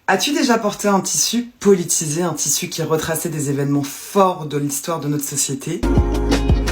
As-tu déjà porté un tissu politisé, un tissu qui retraçait des événements forts de l'histoire de notre société?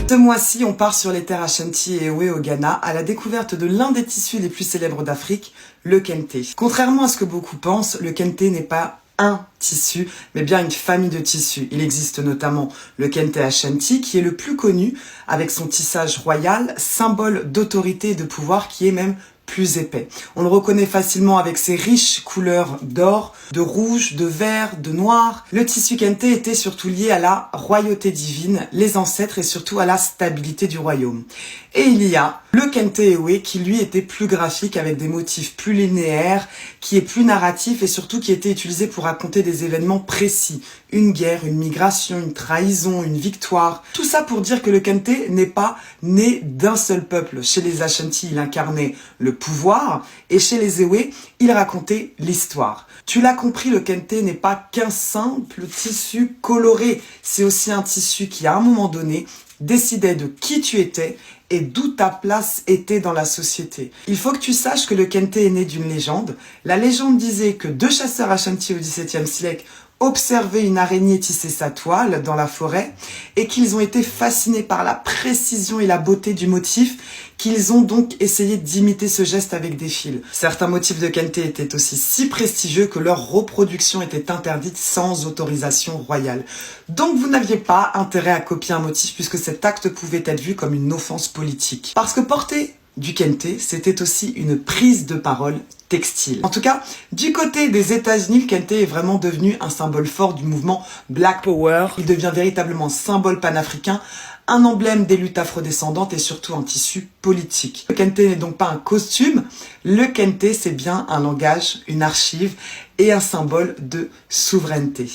Ce mois-ci, on part sur les terres Ashanti et Ewe au Ghana à la découverte de l'un des tissus les plus célèbres d'Afrique, le kente. Contrairement à ce que beaucoup pensent, le kente n'est pas un tissu, mais bien une famille de tissus. Il existe notamment le kente Ashanti, qui est le plus connu, avec son tissage royal, symbole d'autorité et de pouvoir qui est même plus épais. On le reconnaît facilement avec ses riches couleurs d'or, de rouge, de vert, de noir. Le tissu kente était surtout lié à la royauté divine, les ancêtres et surtout à la stabilité du royaume. Et il y a le kente Ewe qui lui était plus graphique avec des motifs plus linéaires, qui est plus narratif et surtout qui était utilisé pour raconter des événements précis. Une guerre, une migration, une trahison, une victoire. Tout ça pour dire que le kente n'est pas né d'un seul peuple. Chez les Ashanti, il incarnait le pouvoir et chez les Ewe, il racontait l'histoire. Tu l'as compris, le kente n'est pas qu'un simple tissu coloré. C'est aussi un tissu qui, à un moment donné, décidait de qui tu étais et d'où ta place était dans la société. Il faut que tu saches que le kente est né d'une légende. La légende disait que deux chasseurs Ashanti au XVIIe siècle observaient une araignée tisser sa toile dans la forêt et qu'ils ont été fascinés par la précision et la beauté du motif, qu'ils ont donc essayé d'imiter ce geste avec des fils. Certains motifs de kente étaient aussi si prestigieux que leur reproduction était interdite sans autorisation royale. Donc vous n'aviez pas intérêt à copier un motif puisque cet acte pouvait être vu comme une offense politique. Parce que porter du kente, c'était aussi une prise de parole textile. En tout cas, du côté des États-Unis, le kente est vraiment devenu un symbole fort du mouvement Black Power. Il devient véritablement symbole panafricain, un emblème des luttes afrodescendantes et surtout un tissu politique. Le kente n'est donc pas un costume, le kente c'est bien un langage, une archive et un symbole de souveraineté.